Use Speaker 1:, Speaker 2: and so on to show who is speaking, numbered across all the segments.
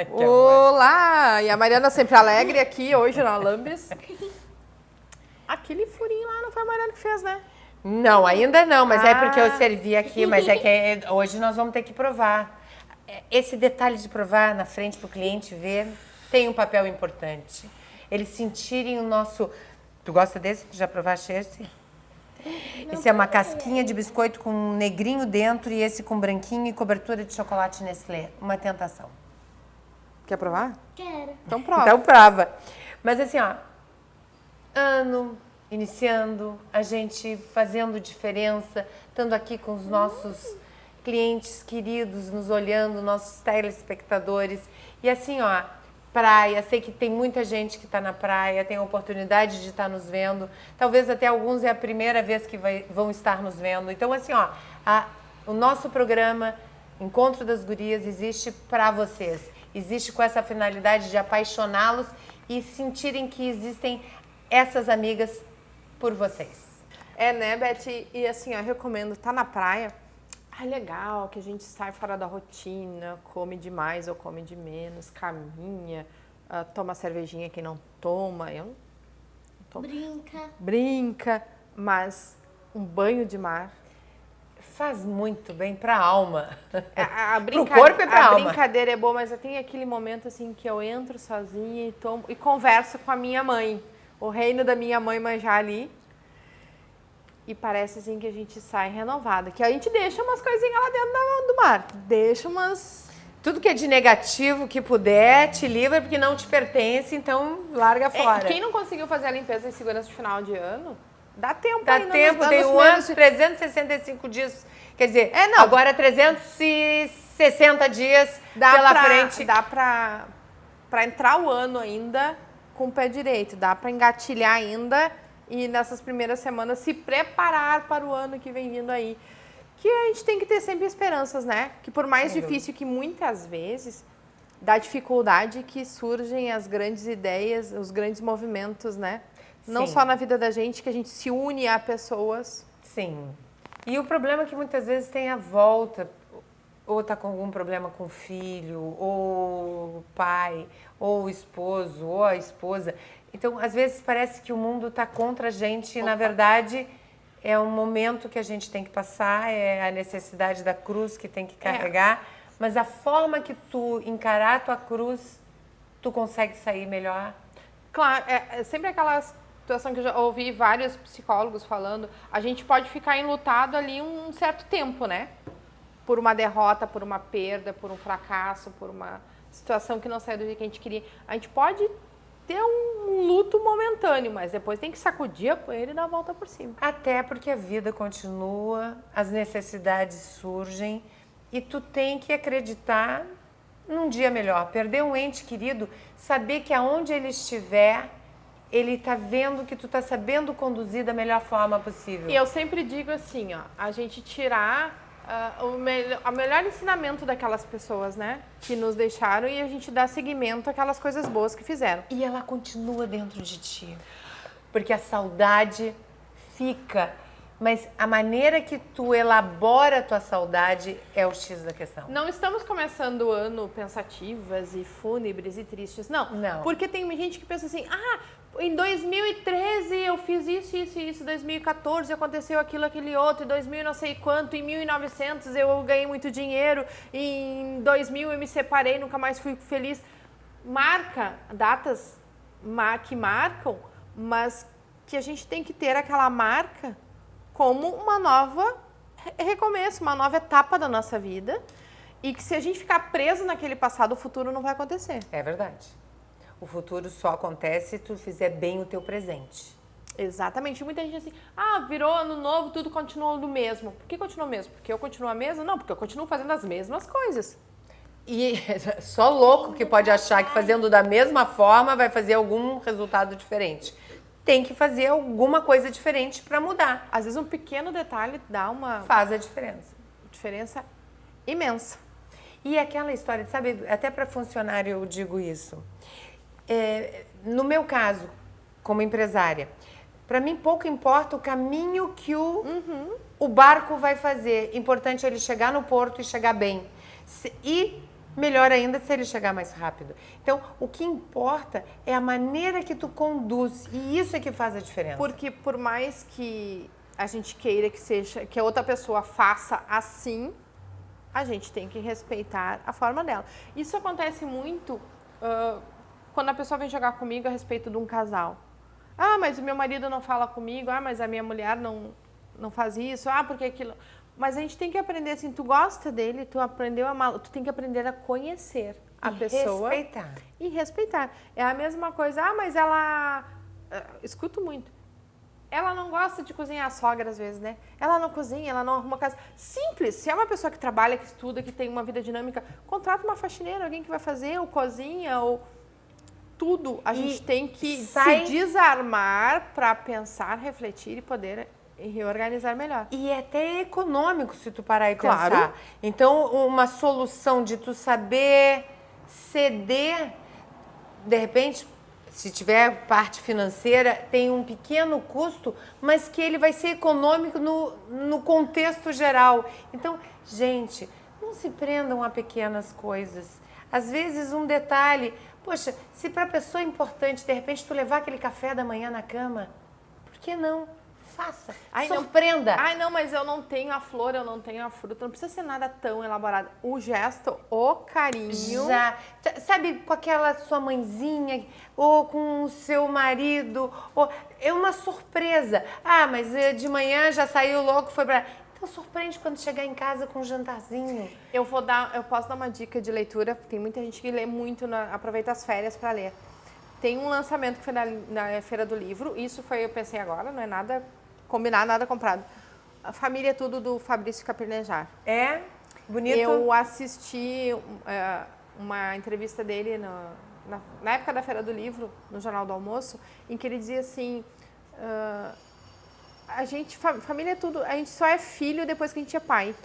Speaker 1: Olá! E a Mariana sempre alegre aqui hoje na Lambis. Aquele furinho lá não foi a Mariana que fez, né?
Speaker 2: Não, ainda não, mas é porque eu servi aqui, mas é que hoje nós vamos ter que provar. Esse detalhe de provar na frente para o cliente ver tem um papel importante. Eles sentirem o nosso... Tu gosta desse? Tu já provaste esse? Esse é uma casquinha de biscoito com um negrinho dentro e esse com branquinho e cobertura de chocolate Nestlé. Uma tentação.
Speaker 1: Quer provar?
Speaker 3: Quero.
Speaker 1: Então prova.
Speaker 2: Então prova. Mas assim, ó, ano iniciando, a gente fazendo diferença, estando aqui com os nossos clientes queridos, nos olhando, nossos telespectadores. E assim, ó, praia, sei que tem muita gente que está na praia, tem a oportunidade de estar nos vendo. Talvez até alguns é a primeira vez que vão estar nos vendo. Então, assim, ó, o nosso programa Encontro das Gurias existe para vocês. Existe com essa finalidade de apaixoná-los e sentirem que existem essas amigas por vocês.
Speaker 1: É, né, Beth? E assim, eu recomendo, tá na praia, legal que a gente sai fora da rotina, come de mais ou come de menos, caminha, toma cervejinha quem não toma, eu não tomo. Brinca, mas um banho de mar
Speaker 2: faz muito bem pra alma.
Speaker 1: Pro corpo e pra alma. A brincadeira é boa, mas tem aquele momento assim que eu entro sozinha e tomo e converso com a minha mãe. O reino da minha mãe manjar ali. E parece assim que a gente sai renovada. Que a gente deixa umas coisinhas lá dentro do mar. Deixa umas...
Speaker 2: Tudo que é de negativo que puder, te livra porque não te pertence, então larga fora.
Speaker 1: Quem não conseguiu fazer a limpeza em segurança de final de ano, dá tempo
Speaker 2: ainda. Dá tempo, tem um ano, 365 dias. Quer dizer, agora 360 dias pela frente.
Speaker 1: Dá pra entrar o ano ainda com o pé direito. Dá pra engatilhar ainda e nessas primeiras semanas se preparar para o ano que vem vindo aí. Que a gente tem que ter sempre esperanças, né? Que por mais difícil que muitas vezes, da dificuldade que surgem as grandes ideias, os grandes movimentos, né? Sim. Não só na vida da gente, que a gente se une a pessoas.
Speaker 2: Sim. E o problema é que muitas vezes tem a volta, ou tá com algum problema com o filho, ou o pai, ou o esposo, ou a esposa. Então, às vezes parece que o mundo está contra a gente e, na verdade, é um momento que a gente tem que passar, é a necessidade da cruz que tem que carregar, mas a forma que tu encarar a tua cruz, tu consegue sair melhor.
Speaker 1: Claro, é sempre aquela situação que eu já ouvi vários psicólogos falando, a gente pode ficar enlutado ali um certo tempo, né? Por uma derrota, por uma perda, por um fracasso, por uma situação que não saiu do jeito que a gente queria. A gente pode ter um luto momentâneo, mas depois tem que sacudir a poeira e dar a volta por cima.
Speaker 2: Até porque a vida continua, as necessidades surgem e tu tem que acreditar num dia melhor. Perder um ente querido, saber que aonde ele estiver, ele tá vendo que tu tá sabendo conduzir da melhor forma possível.
Speaker 1: E eu sempre digo assim, ó, a gente tirar o melhor ensinamento daquelas pessoas, né? Que nos deixaram e a gente dá seguimento àquelas coisas boas que fizeram.
Speaker 2: E ela continua dentro de ti. Porque a saudade fica, mas a maneira que tu elabora a tua saudade é o X da questão.
Speaker 1: Não estamos começando o ano pensativas e fúnebres e tristes, não.
Speaker 2: Não.
Speaker 1: Porque tem gente que pensa assim, em 2013 eu fiz isso, isso e isso, em 2014 aconteceu aquilo, aquele outro, em 2000 não sei quanto, em 1900 eu ganhei muito dinheiro, em 2000 eu me separei, nunca mais fui feliz. Marca datas que marcam, mas que a gente tem que ter aquela marca como uma nova recomeço, uma nova etapa da nossa vida e que se a gente ficar preso naquele passado, o futuro não vai acontecer.
Speaker 2: É verdade. O futuro só acontece se tu fizer bem o teu presente.
Speaker 1: Exatamente. Muita gente assim, virou ano novo, tudo continua do mesmo. Por que continua mesmo? Porque eu continuo a mesma? Não, porque eu continuo fazendo as mesmas coisas.
Speaker 2: E só louco que pode achar que fazendo da mesma forma vai fazer algum resultado diferente. Tem que fazer alguma coisa diferente para mudar.
Speaker 1: Às vezes um pequeno detalhe
Speaker 2: faz a diferença.
Speaker 1: Diferença imensa.
Speaker 2: E aquela história, sabe, até para funcionário eu digo isso. No meu caso, como empresária, para mim pouco importa o caminho que o barco vai fazer. Importante é ele chegar no porto e chegar bem. E Melhor ainda se ele chegar mais rápido. Então, o que importa é a maneira que tu conduz. E isso é que faz a diferença.
Speaker 1: Porque por mais que a gente queira que a outra pessoa faça assim, a gente tem que respeitar a forma dela. Isso acontece muito quando a pessoa vem jogar comigo a respeito de um casal. Ah, mas o meu marido não fala comigo. Ah, mas a minha mulher não faz isso. Ah, porque aquilo... Mas a gente tem que aprender assim, tu gosta dele, tu aprendeu a amá-lo, tu tem que aprender a conhecer a pessoa.
Speaker 2: Respeitar.
Speaker 1: E respeitar. É a mesma coisa, mas ela... Escuto muito. Ela não gosta de cozinhar, a sogra às vezes, né? Ela não cozinha, ela não arruma casa. Simples, se é uma pessoa que trabalha, que estuda, que tem uma vida dinâmica, contrata uma faxineira, alguém que vai fazer, ou cozinha, ou... Tudo. A gente tem que se desarmar para pensar, refletir e poder... E reorganizar melhor.
Speaker 2: E é até econômico se tu parar e pensar. Então, uma solução de tu saber ceder, de repente, se tiver parte financeira, tem um pequeno custo, mas que ele vai ser econômico no contexto geral. Então, gente, não se prendam a pequenas coisas. Às vezes, um detalhe... Poxa, se para a pessoa é importante, de repente, tu levar aquele café da manhã na cama, por que não? Faça, surpreenda.
Speaker 1: Ai, não, mas eu não tenho a flor, eu não tenho a fruta, não precisa ser nada tão elaborado. O gesto, o carinho.
Speaker 2: Já, sabe, com aquela sua mãezinha, ou com o seu marido, ou, é uma surpresa. Ah, mas de manhã já saiu louco, foi pra... Então surpreende quando chegar em casa com um jantarzinho.
Speaker 1: Eu posso dar uma dica de leitura, tem muita gente que lê muito, aproveita as férias para ler. Tem um lançamento que foi na Feira do Livro, isso foi, eu pensei agora, não é nada combinado, nada comprado. A Família é Tudo, do Fabrício Capinejar.
Speaker 2: É? Bonito?
Speaker 1: Eu assisti uma entrevista dele na época da Feira do Livro, no Jornal do Almoço, em que ele dizia assim, família é tudo, a gente só é filho depois que a gente é pai.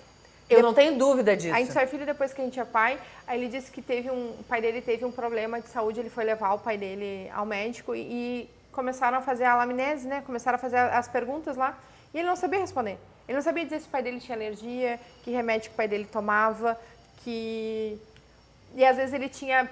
Speaker 2: Eu não tenho dúvida disso.
Speaker 1: A gente só é filho depois que a gente é pai. Aí ele disse que o pai dele teve um problema de saúde, ele foi levar o pai dele ao médico e começaram a fazer a anamnese, né? Começaram a fazer as perguntas lá e ele não sabia responder. Ele não sabia dizer se o pai dele tinha alergia, que remédio que o pai dele tomava, e às vezes ele tinha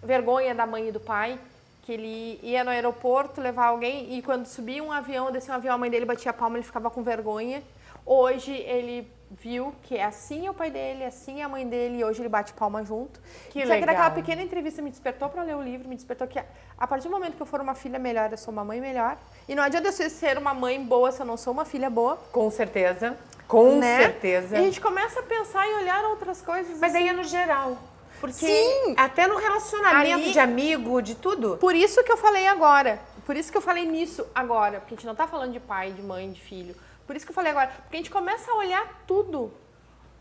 Speaker 1: vergonha da mãe e do pai, que ele ia no aeroporto levar alguém e quando subia um avião, descia um avião, a mãe dele batia a palma, ele ficava com vergonha. Hoje ele viu que assim é o pai dele, assim é a mãe dele, e hoje ele bate palma junto.
Speaker 2: Que legal.
Speaker 1: Que daquela pequena entrevista me despertou para ler o livro, me despertou que a partir do momento que eu for uma filha melhor, eu sou uma mãe melhor. E não adianta eu ser uma mãe boa se eu não sou uma filha boa.
Speaker 2: Com certeza. Com certeza.
Speaker 1: E a gente começa a pensar e olhar outras coisas.
Speaker 2: Mas
Speaker 1: assim.
Speaker 2: aí é no geral. Porque
Speaker 1: sim,
Speaker 2: até no relacionamento de amigo, de tudo.
Speaker 1: Por isso que eu falei agora. Por isso que eu falei nisso agora. Porque a gente não tá falando de pai, de mãe, de filho. Por isso que eu falei agora. Porque a gente começa a olhar tudo.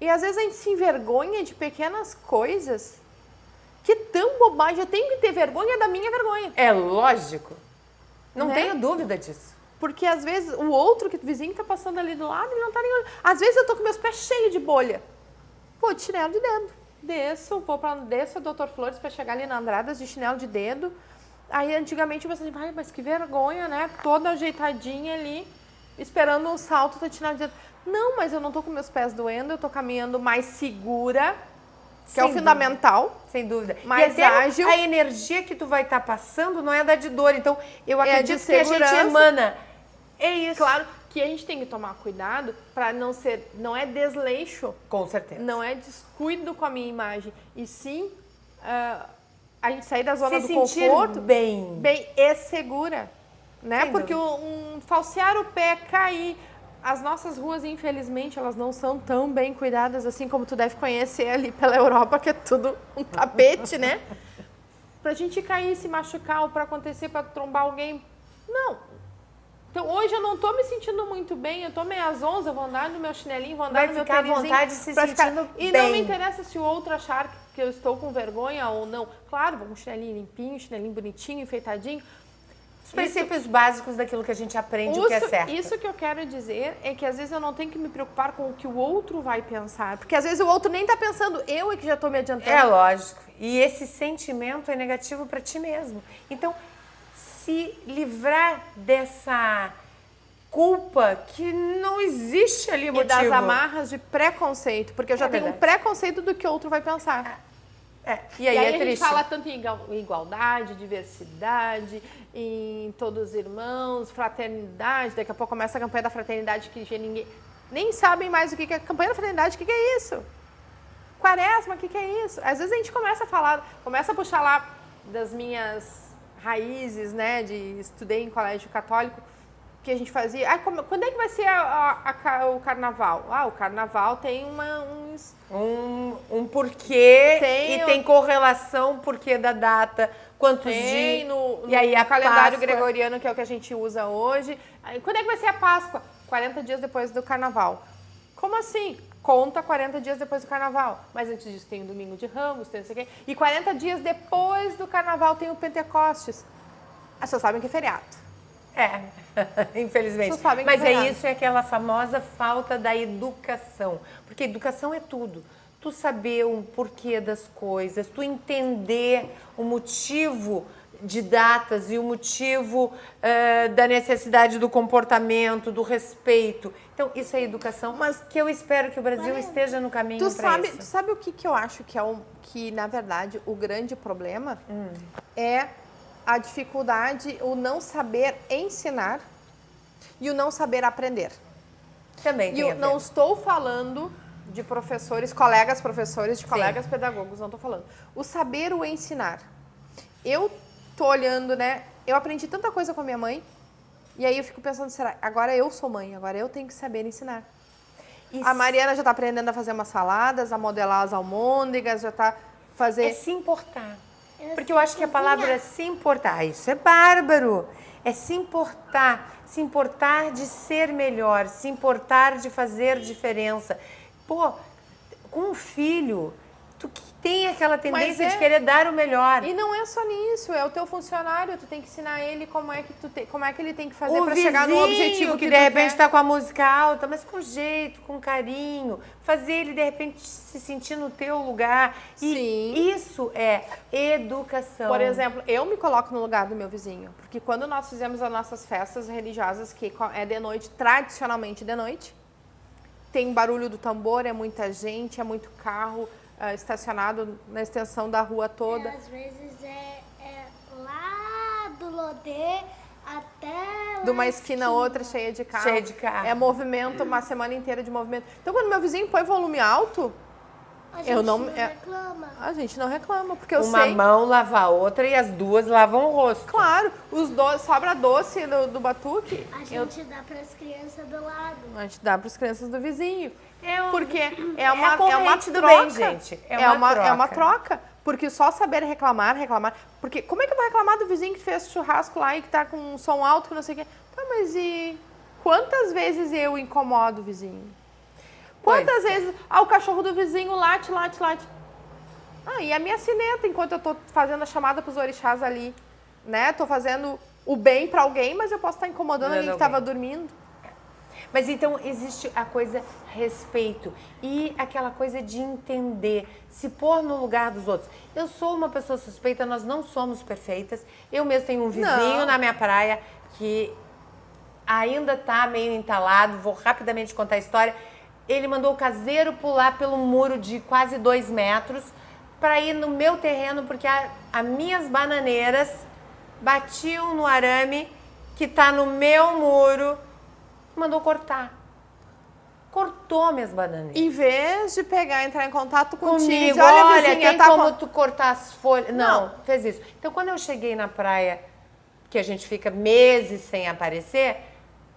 Speaker 1: E às vezes a gente se envergonha de pequenas coisas. Que tão bobagem. Eu tenho que ter vergonha da minha vergonha.
Speaker 2: É lógico. Não
Speaker 1: né?
Speaker 2: tenho dúvida disso.
Speaker 1: Porque às vezes o outro, que o vizinho tá passando ali do lado, ele não tá nem olhando. Às vezes eu tô com meus pés cheios de bolha. Vou de chinelo de dedo. Desço a Doutor Flores para chegar ali na Andradas de chinelo de dedo. Aí antigamente eu pensava assim, mas que vergonha, né? Toda ajeitadinha ali, esperando um salto, tô de chinelo de dedo. Não, mas eu não tô com meus pés doendo, eu tô caminhando mais segura, que é o fundamental.
Speaker 2: Sem dúvida.
Speaker 1: Mais ágil.
Speaker 2: A energia que tu vai estar passando não é da de dor. Então, eu acredito
Speaker 1: de
Speaker 2: que a gente emana. É isso.
Speaker 1: Claro que a gente tem que tomar cuidado para não é desleixo.
Speaker 2: Com certeza.
Speaker 1: Não é descuido com a minha imagem. E sim, a gente sair da zona do
Speaker 2: sentir
Speaker 1: conforto.
Speaker 2: Bem
Speaker 1: e segura. Né?
Speaker 2: Sem
Speaker 1: Porque falsear o pé, cair. As nossas ruas, infelizmente, elas não são tão bem cuidadas assim como tu deve conhecer ali pela Europa, que é tudo um tapete, né? Pra gente cair, se machucar ou pra acontecer, pra trombar alguém. Não. Então, hoje eu não tô me sentindo muito bem, eu tô meio às 11, eu vou andar no meu chinelinho, vou andar no meu tênisinho.
Speaker 2: Vai ficar à vontade se sentindo
Speaker 1: E
Speaker 2: bem.
Speaker 1: não me interessa se o outro achar que eu estou com vergonha ou não. Claro, vou com um chinelinho limpinho, chinelinho bonitinho, enfeitadinho.
Speaker 2: Os princípios básicos daquilo que a gente aprende, o que é certo.
Speaker 1: Isso que eu quero dizer é que às vezes eu não tenho que me preocupar com o que o outro vai pensar. Porque às vezes o outro nem tá pensando, eu é que já tô me adiantando.
Speaker 2: É lógico. E esse sentimento é negativo para ti mesmo. Então, se livrar dessa desculpa que não existe ali motivo.
Speaker 1: E das amarras de preconceito, porque eu já tenho um
Speaker 2: verdade.
Speaker 1: preconceito do que outro vai pensar.
Speaker 2: E aí,
Speaker 1: a
Speaker 2: é
Speaker 1: gente
Speaker 2: triste.
Speaker 1: fala tanto em igualdade, diversidade, em todos os irmãos, fraternidade. Daqui a pouco começa a campanha da fraternidade que ninguém nem sabem mais o que é a campanha da fraternidade, o que é isso? Quaresma, o que é isso? Às vezes a gente começa a falar, começa a puxar lá das minhas raízes, né, de estudei em colégio católico, que a gente fazia. Ah, quando é que vai ser o carnaval? Ah, o carnaval tem uns...
Speaker 2: Um porquê e tem correlação, porquê da data, quantos dias.
Speaker 1: E aí a calendário gregoriano, que é o que a gente usa hoje. Aí, quando é que vai ser a Páscoa? 40 dias depois do carnaval. Como assim? Conta 40 dias depois do carnaval. Mas antes disso tem o Domingo de Ramos, tem não sei o quê. E 40 dias depois do carnaval tem o Pentecostes. As pessoas sabem que é feriado.
Speaker 2: Infelizmente. Mas isso, é aquela famosa falta da educação. Porque educação é tudo. Tu saber o porquê das coisas, tu entender o motivo de datas e o motivo da necessidade do comportamento, do respeito. Então, isso é educação, mas que eu espero que o Brasil esteja no caminho para isso.
Speaker 1: Tu sabe o que eu acho que, na verdade, o grande problema é a dificuldade, o não saber ensinar e o não saber aprender.
Speaker 2: Também tem a ver.
Speaker 1: Não estou falando de professores, colegas professores, de colegas pedagogos, não estou falando. O saber o ensinar. Eu tô olhando, né? Eu aprendi tanta coisa com a minha mãe e aí eu fico pensando, será? Agora eu sou mãe, agora eu tenho que saber ensinar. Isso. A Mariana já está aprendendo a fazer umas saladas, a modelar as almôndegas, já está fazendo...
Speaker 2: É se importar. Porque eu acho que a palavra é se importar. Isso é bárbaro. É se importar de ser melhor, se importar de fazer diferença. Pô, com um filho, tu que tem aquela tendência de querer dar o melhor.
Speaker 1: E não é só nisso, é o teu funcionário, tu tem que ensinar ele como é que ele tem que fazer para chegar no objetivo
Speaker 2: que de repente está com a música alta, mas com jeito, com carinho, fazer ele de repente se sentir no teu lugar. E isso é educação.
Speaker 1: Por exemplo, eu me coloco no lugar do meu vizinho, porque quando nós fizemos as nossas festas religiosas, que é de noite, tradicionalmente de noite, tem barulho do tambor, é muita gente, é muito carro estacionado na extensão da rua toda.
Speaker 3: Às vezes é lá do Lodê até
Speaker 1: de uma esquina a outra cheia de carro.
Speaker 2: Cheia de carro.
Speaker 1: É movimento, uma semana inteira de movimento. Então, quando meu vizinho põe volume alto,
Speaker 3: a gente não reclama.
Speaker 1: A gente não reclama, porque eu sei...
Speaker 2: Uma mão lava a outra e as duas lavam o rosto.
Speaker 1: Claro, sobra doce do batuque.
Speaker 3: A gente dá para as crianças do lado.
Speaker 1: A gente dá para as crianças do vizinho. Porque
Speaker 2: é uma troca.
Speaker 1: Do bem,
Speaker 2: gente.
Speaker 1: É uma troca. Porque só saber reclamar. Porque como é que eu vou reclamar do vizinho que fez churrasco lá e que tá com um som alto, que não sei o quê? Tá, mas e quantas vezes eu incomodo o vizinho? Quantas vezes o cachorro do vizinho late. E a minha sineta, enquanto eu tô fazendo a chamada pros orixás ali, né? Tô fazendo o bem para alguém, mas eu posso estar incomodando alguém que estava dormindo.
Speaker 2: Mas então existe a coisa respeito e aquela coisa de entender, se pôr no lugar dos outros. Eu sou uma pessoa suspeita, nós não somos perfeitas. Eu mesmo tenho um vizinho na minha praia que ainda tá meio entalado, vou rapidamente contar a história. Ele mandou o caseiro pular pelo muro de quase 2 metros para ir no meu terreno, porque as minhas bananeiras batiam no arame que tá no meu muro. Mandou cortar. Cortou minhas bananeiras.
Speaker 1: Em vez de entrar em contato
Speaker 2: comigo,
Speaker 1: olha
Speaker 2: tem como tu cortar as folhas. Não, fez isso. Então, quando eu cheguei na praia, que a gente fica meses sem aparecer,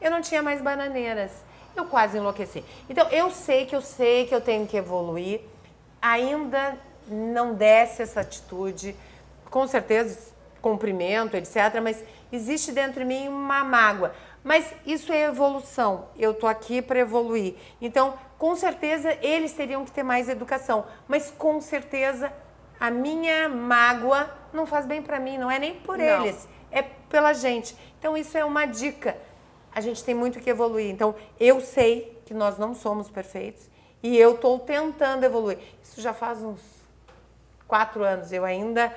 Speaker 2: eu não tinha mais bananeiras. Eu quase enlouqueci. Então, eu sei que eu tenho que evoluir. Ainda não desce essa atitude. Com certeza, cumprimento, etc. Mas existe dentro de mim uma mágoa. Mas isso é evolução. Eu tô aqui para evoluir. Então, com certeza, eles teriam que ter mais educação. Mas, com certeza, a minha mágoa não faz bem para mim. Não é nem por eles, é pela gente. Então, isso é uma dica. A gente tem muito que evoluir. Então, eu sei que nós não somos perfeitos e eu estou tentando evoluir. Isso já faz uns 4 anos. Eu ainda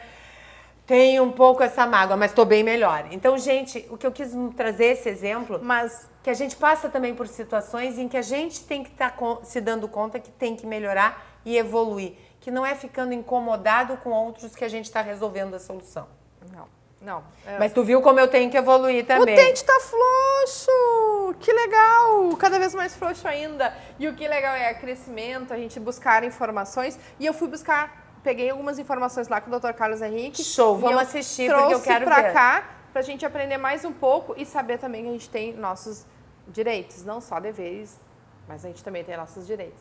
Speaker 2: Tenho um pouco essa mágoa, mas estou bem melhor. Então, gente, o que eu quis trazer esse exemplo,
Speaker 1: Mas
Speaker 2: que a gente passa também por situações em que a gente tem que estar se dando conta que tem que melhorar e evoluir. Que não é ficando incomodado com outros que a gente está resolvendo a solução.
Speaker 1: não.
Speaker 2: Mas tu viu como eu tenho que evoluir também.
Speaker 1: O dente tá frouxo! Que legal! Cada vez mais frouxo ainda. E o que legal é crescimento, a gente buscar informações. E eu fui buscar, peguei algumas informações lá com o Dr. Carlos Henrique.
Speaker 2: Show,
Speaker 1: e
Speaker 2: vamos
Speaker 1: eu
Speaker 2: assistir porque eu quero
Speaker 1: trouxe
Speaker 2: ver.
Speaker 1: pra cá pra gente aprender mais um pouco e saber também que a gente tem nossos direitos, não só deveres, mas a gente também tem nossos direitos.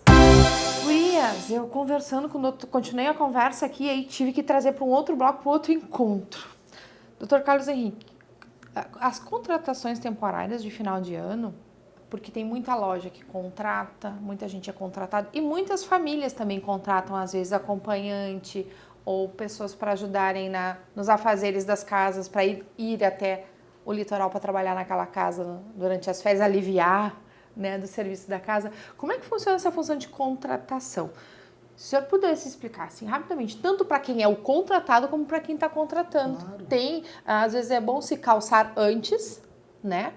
Speaker 1: Gurias, eu conversando com o doutor, continuei a conversa aqui e aí tive que trazer para um outro bloco, para um outro encontro. Dr. Carlos Henrique, as contratações temporárias de final de ano, porque tem muita loja que contrata, muita gente é contratada e muitas famílias também contratam, às vezes, acompanhante ou pessoas para ajudarem nos afazeres das casas, para ir até o litoral para trabalhar naquela casa durante as férias, aliviar, né, do serviço da casa. Como é que funciona essa função de contratação? Se o senhor pudesse explicar assim rapidamente, tanto para quem é o contratado como para quem está contratando.
Speaker 4: Claro.
Speaker 1: Tem, às vezes é bom se calçar antes, né,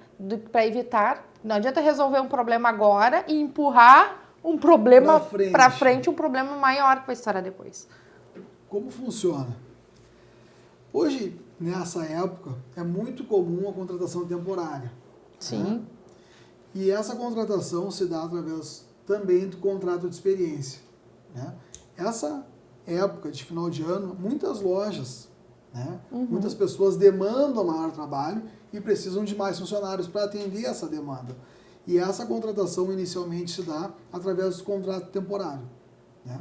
Speaker 1: para evitar. Não adianta resolver um problema agora e empurrar um problema para frente, um problema maior que vai estourar depois.
Speaker 4: Como funciona? Hoje, nessa época, é muito comum a contratação temporária.
Speaker 1: Sim.
Speaker 4: Né? E essa contratação se dá através também do contrato de experiência. Né? Essa época de final de ano, muitas lojas, né? Muitas pessoas demandam maior trabalho e precisam de mais funcionários para atender essa demanda. E essa contratação inicialmente se dá através do contrato temporário. Né?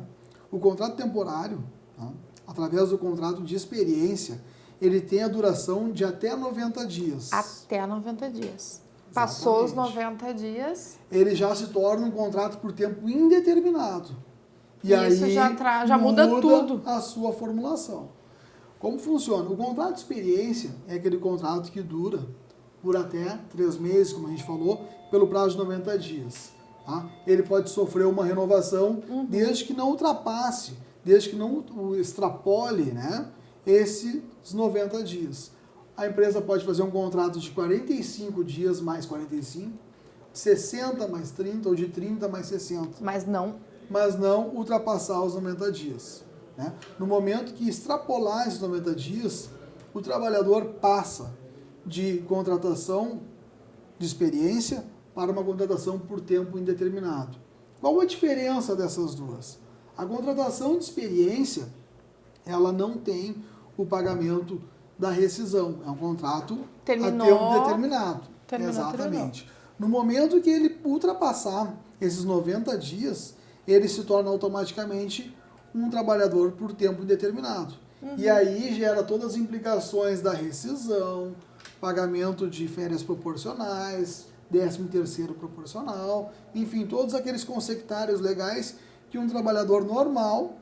Speaker 4: O contrato temporário, tá? Através do contrato de experiência, ele tem a duração de até 90 dias.
Speaker 1: Até 90 dias. Passou os 90 dias.
Speaker 4: Ele já se torna um contrato por tempo indeterminado. E
Speaker 1: isso
Speaker 4: aí
Speaker 1: já muda tudo.
Speaker 4: A sua formulação. Como funciona? O contrato de experiência é aquele contrato que dura por até 3 meses, como a gente falou, pelo prazo de 90 dias. Tá? Ele pode sofrer uma renovação desde que não ultrapasse, desde que não extrapole, né, esses 90 dias. A empresa pode fazer um contrato de 45 dias mais 45, 60 mais 30 ou de 30 mais 60.
Speaker 1: Mas não
Speaker 4: Ultrapassar os 90 dias. Né? No momento que extrapolar esses 90 dias, o trabalhador passa de contratação de experiência para uma contratação por tempo indeterminado. Qual a diferença dessas duas? A contratação de experiência, ela não tem o pagamento da rescisão. É um contrato a tempo determinado. Exatamente. No momento que ele ultrapassar esses 90 dias, ele se torna automaticamente um trabalhador por tempo indeterminado. E aí gera todas as implicações da rescisão, pagamento de férias proporcionais, 13º proporcional, enfim, todos aqueles consectários legais que um trabalhador normal,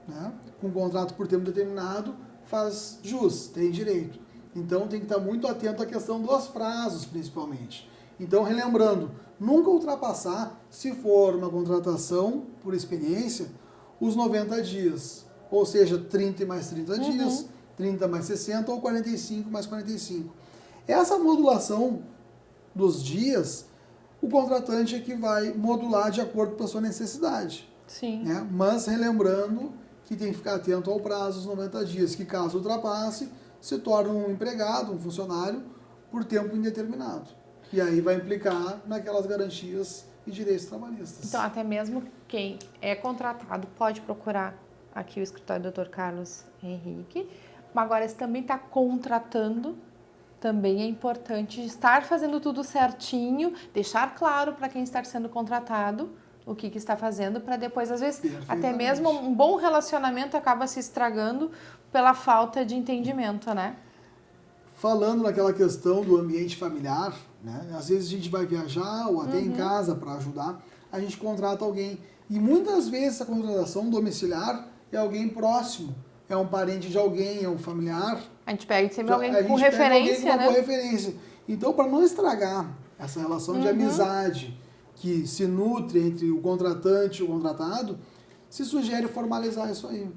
Speaker 4: né, com contrato por tempo determinado, faz jus, tem direito. Então tem que estar muito atento à questão dos prazos, principalmente. Então, relembrando, nunca ultrapassar, se for uma contratação por experiência, os 90 dias. Ou seja, 30 mais 30 dias, 30 mais 60 ou 45 mais 45. Essa modulação dos dias, o contratante é que vai modular de acordo com a sua necessidade.
Speaker 1: Sim.
Speaker 4: Né? Mas relembrando que tem que ficar atento ao prazo dos 90 dias, que caso ultrapasse, se torna um empregado, um funcionário, por tempo indeterminado. E aí vai implicar naquelas garantias e direitos trabalhistas.
Speaker 1: Então, até mesmo quem é contratado pode procurar aqui o escritório do Dr. Carlos Henrique. Mas agora, se também está contratando, também é importante estar fazendo tudo certinho, deixar claro para quem está sendo contratado o que está fazendo, para depois, às vezes, até mesmo um bom relacionamento acaba se estragando pela falta de entendimento, né?
Speaker 4: Falando naquela questão do ambiente familiar, né? Às vezes a gente vai viajar ou até em casa para ajudar, a gente contrata alguém. E muitas vezes a contratação domiciliar é alguém próximo, é um parente de alguém, é um familiar.
Speaker 1: A gente pega sempre alguém
Speaker 4: a
Speaker 1: com
Speaker 4: gente pega
Speaker 1: referência,
Speaker 4: alguém com
Speaker 1: né?
Speaker 4: referência. Então, para não estragar essa relação de amizade que se nutre entre o contratante e o contratado, se sugere formalizar isso aí.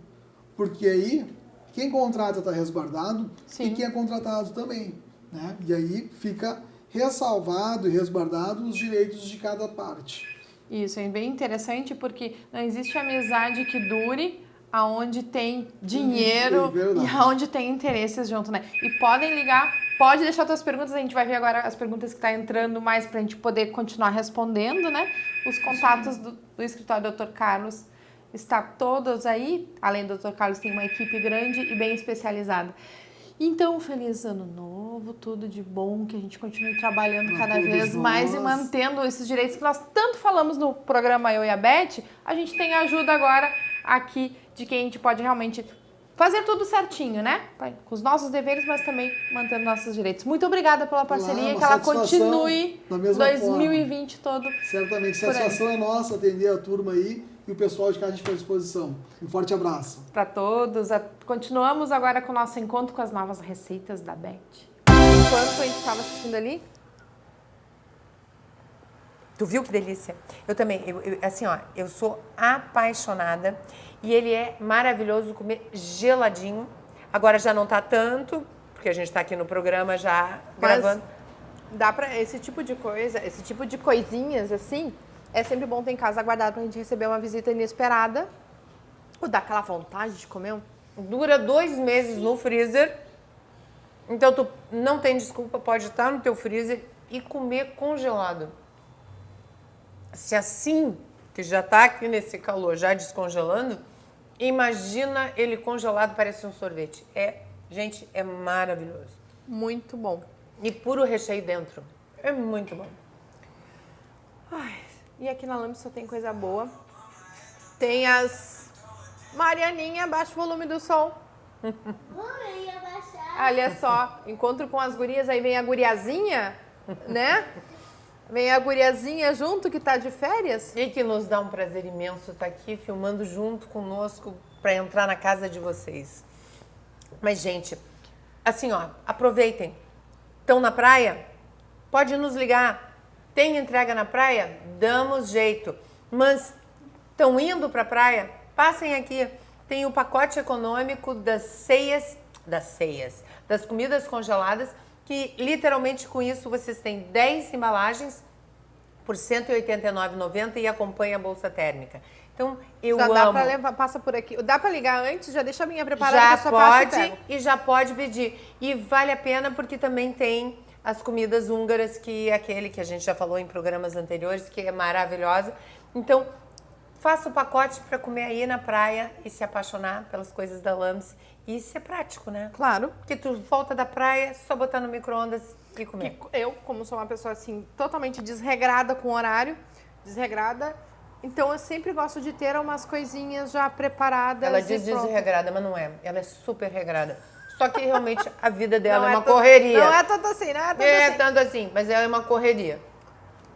Speaker 4: Porque aí quem contrata está resguardado
Speaker 1: Sim.
Speaker 4: e quem é contratado também, né? E aí fica ressalvado e resguardado os direitos de cada parte.
Speaker 1: Isso, é bem interessante porque não existe amizade que dure aonde tem dinheiro
Speaker 4: verdade.
Speaker 1: e aonde tem interesses junto, né? E podem ligar, pode deixar suas perguntas, a gente vai ver agora as perguntas que tá entrando mais pra gente poder continuar respondendo, né? Os contatos do escritório do Dr. Carlos está todos aí, além do Dr. Carlos tem uma equipe grande e bem especializada. Então, feliz ano novo, tudo de bom, que a gente continue trabalhando
Speaker 4: Pra
Speaker 1: cada
Speaker 4: todos
Speaker 1: vez mais e
Speaker 4: nós.
Speaker 1: mantendo esses direitos que nós tanto falamos no programa Eu e a Beth, a gente tem ajuda agora aqui de quem a gente pode realmente fazer tudo certinho, né? Com os nossos deveres, mas também mantendo nossos direitos. Muito obrigada pela parceria,
Speaker 4: uma
Speaker 1: que ela
Speaker 4: satisfação
Speaker 1: continue
Speaker 4: da mesma
Speaker 1: 2020 todo.
Speaker 4: Certamente,
Speaker 1: Por aí.
Speaker 4: satisfação é nossa atender a turma aí e o pessoal de casa a gente fica à disposição. Um forte abraço.
Speaker 1: Para todos. Continuamos agora com o nosso encontro com as novas receitas da Beth. Enquanto a gente estava assistindo ali,
Speaker 2: Tu viu que delícia? Eu também, assim, ó, eu sou apaixonada e ele é maravilhoso comer geladinho. Agora já não tá tanto, porque a gente tá aqui no programa já gravando.
Speaker 1: dá para esse tipo de coisa, esse tipo de coisinhas assim, é sempre bom ter em casa guardado pra gente receber uma visita inesperada. Ou dá aquela vontade de comer um.
Speaker 2: Dura 2 meses no freezer. Então tu não tem desculpa, pode estar no teu freezer e comer congelado. Se assim, que já tá aqui nesse calor, já descongelando, imagina ele congelado, parece um sorvete. Gente, é maravilhoso.
Speaker 1: Muito bom.
Speaker 2: E puro recheio dentro. É muito bom.
Speaker 1: Ai, e aqui na Lambda só tem coisa boa. Tem as Marianinha, baixa o volume do som.
Speaker 3: Oi, abaixar.
Speaker 1: Olha só, encontro com as gurias, aí vem a guriazinha, né? Vem a guriazinha junto que tá de férias.
Speaker 2: E que nos dá um prazer imenso estar aqui filmando junto conosco para entrar na casa de vocês. Mas, gente, assim, ó, aproveitem. Estão na praia? Pode nos ligar. Tem entrega na praia? Damos jeito. Mas estão indo para a praia? Passem aqui. Tem o pacote econômico das comidas congeladas, que literalmente com isso vocês têm 10 embalagens por R$ 189,90 e acompanha a bolsa térmica. Então, eu
Speaker 1: Já
Speaker 2: amo.
Speaker 1: dá pra levar, passa por aqui. Dá pra ligar antes? Já deixa a minha preparada
Speaker 2: Já
Speaker 1: que eu só passo e
Speaker 2: pode
Speaker 1: pego.
Speaker 2: e já pode pedir. E vale a pena porque também tem as comidas húngaras, que é aquele que a gente já falou em programas anteriores, que é maravilhosa. Então, faça o pacote para comer aí na praia e se apaixonar pelas coisas da Lambs. E isso é prático, né?
Speaker 1: Claro.
Speaker 2: Porque tu volta da praia, só botar no micro-ondas e comer.
Speaker 1: Eu, como sou uma pessoa assim, totalmente desregrada com horário, então eu sempre gosto de ter umas coisinhas já preparadas.
Speaker 2: Ela
Speaker 1: e
Speaker 2: diz
Speaker 1: prontas.
Speaker 2: desregrada, mas não é. Ela é super regrada. Só que realmente a vida dela
Speaker 1: Não
Speaker 2: é uma
Speaker 1: tanto-
Speaker 2: correria.
Speaker 1: Não é tanto assim, não é tanto
Speaker 2: É
Speaker 1: assim.
Speaker 2: tanto assim, mas é uma correria.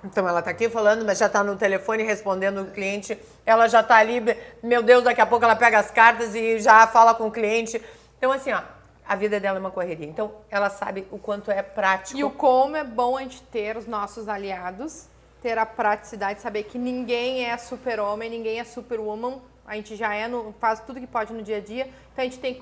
Speaker 2: Então ela tá aqui falando, mas já tá no telefone respondendo o cliente. Ela já tá ali, meu Deus, daqui a pouco ela pega as cartas e já fala com o cliente. Então assim, ó, a vida dela é uma correria. Então ela sabe o quanto é prático.
Speaker 1: E o como é bom a gente ter os nossos aliados, ter a praticidade, saber que ninguém é super-homem, ninguém é super-woman. A gente já faz tudo que pode no dia a dia. Então a gente tem que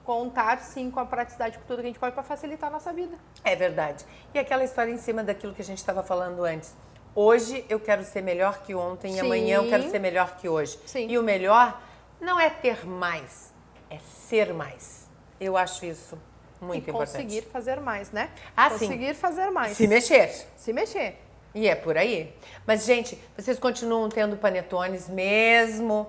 Speaker 1: contar, sim, com a praticidade, com tudo que a gente pode para facilitar a nossa vida.
Speaker 2: É verdade. E aquela história em cima daquilo que a gente estava falando antes. Hoje eu quero ser melhor que ontem e
Speaker 1: Sim.
Speaker 2: amanhã eu quero ser melhor que hoje.
Speaker 1: Sim.
Speaker 2: E o melhor não é ter mais, é ser mais. Eu acho isso muito importante.
Speaker 1: Conseguir fazer mais, né?
Speaker 2: Ah, sim.
Speaker 1: Conseguir fazer mais.
Speaker 2: Se mexer.
Speaker 1: Se mexer.
Speaker 2: E é por aí. Mas, gente, vocês continuam tendo panetones mesmo.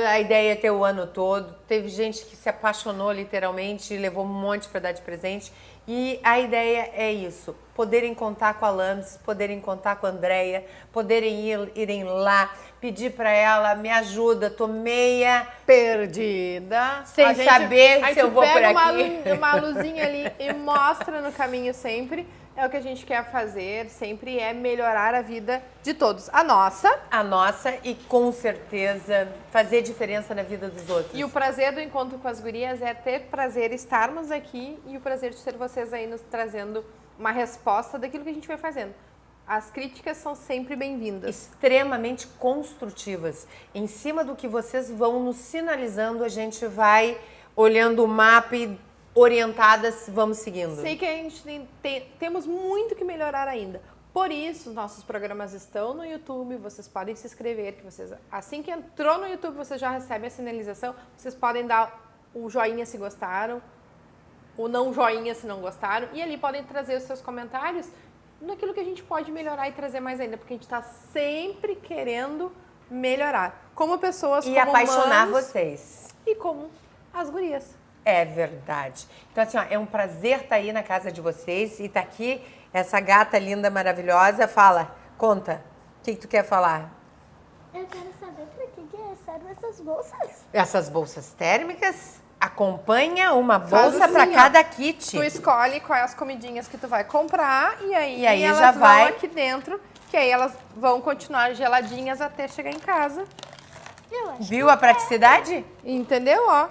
Speaker 2: A ideia é ter o ano todo. Teve gente que se apaixonou literalmente e levou um monte para dar de presente. E a ideia é isso. Poderem contar com a Lambs, poderem contar com a Andréia, poderem irem lá, pedir para ela, me ajuda, tô meia
Speaker 1: Perdida.
Speaker 2: sem
Speaker 1: A gente-
Speaker 2: saber
Speaker 1: a
Speaker 2: se eu
Speaker 1: gente
Speaker 2: vou por
Speaker 1: pega
Speaker 2: aqui.
Speaker 1: uma luzinha ali e mostra no caminho sempre. É o que a gente quer fazer, sempre é melhorar a vida de todos. A nossa.
Speaker 2: A nossa e, com certeza, fazer diferença na vida dos outros.
Speaker 1: E o prazer do encontro com as gurias é ter prazer estarmos aqui e o prazer de ter vocês aí nos trazendo uma resposta daquilo que a gente vai fazendo. As críticas são sempre bem-vindas.
Speaker 2: Extremamente construtivas. Em cima do que vocês vão nos sinalizando, a gente vai olhando o mapa e orientadas, vamos seguindo.
Speaker 1: Sei que a gente temos muito que melhorar ainda. Por isso, os nossos programas estão no YouTube, vocês podem se inscrever, que vocês, assim que entrou no YouTube, vocês já recebem a sinalização, vocês podem dar o joinha se gostaram, o não joinha se não gostaram, e ali podem trazer os seus comentários naquilo que a gente pode melhorar e trazer mais ainda, porque a gente está sempre querendo melhorar, como pessoas,
Speaker 2: E
Speaker 1: como
Speaker 2: apaixonar
Speaker 1: humanos,
Speaker 2: vocês.
Speaker 1: e como as gurias.
Speaker 2: É verdade. Então, assim, ó, é um prazer estar aí na casa de vocês e tá aqui essa gata linda, maravilhosa. Fala, conta, o que tu quer falar?
Speaker 3: Eu quero saber pra que servem essas bolsas.
Speaker 2: Essas bolsas térmicas, acompanha uma
Speaker 1: Faz
Speaker 2: bolsa
Speaker 1: assim,
Speaker 2: para
Speaker 1: ó.
Speaker 2: cada kit.
Speaker 1: Tu escolhe quais as comidinhas que tu vai comprar e aí
Speaker 2: aí
Speaker 1: elas
Speaker 2: já
Speaker 1: vão
Speaker 2: vai.
Speaker 1: aqui dentro, que aí elas vão continuar geladinhas até chegar em casa.
Speaker 3: Eu acho.
Speaker 2: Viu a praticidade?
Speaker 1: Entendeu? Ó.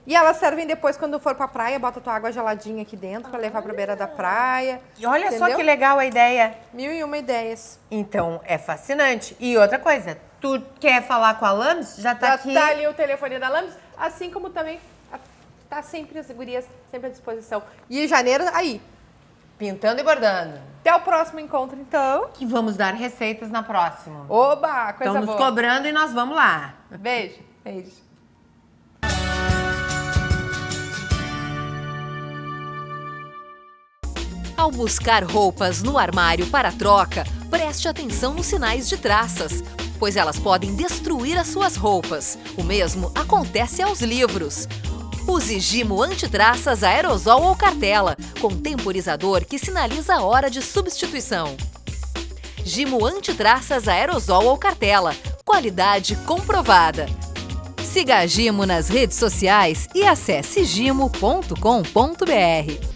Speaker 1: E elas servem depois quando for pra praia, bota tua água geladinha aqui dentro pra levar pra beira da praia.
Speaker 2: E olha só
Speaker 1: Entendeu?
Speaker 2: que legal a ideia.
Speaker 1: 1001 ideias.
Speaker 2: Então, é fascinante. E outra coisa, tu quer falar com a Lams? Já tá
Speaker 1: Já
Speaker 2: aqui.
Speaker 1: tá ali o telefone da Lambs, assim como também tá sempre as gurias, sempre à disposição. E em janeiro, aí.
Speaker 2: Pintando e bordando.
Speaker 1: Até o próximo encontro, então.
Speaker 2: Que vamos dar receitas na próxima.
Speaker 1: Oba, coisa
Speaker 2: Estão nos
Speaker 1: boa.
Speaker 2: cobrando e nós vamos lá.
Speaker 1: Beijo. Beijo.
Speaker 5: Ao buscar roupas no armário para troca, preste atenção nos sinais de traças, pois elas podem destruir as suas roupas. O mesmo acontece aos livros. Use Gimo Antitraças Aerosol ou Cartela, com temporizador que sinaliza a hora de substituição. Gimo Antitraças Aerosol ou Cartela, qualidade comprovada. Siga a Gimo nas redes sociais e acesse gimo.com.br.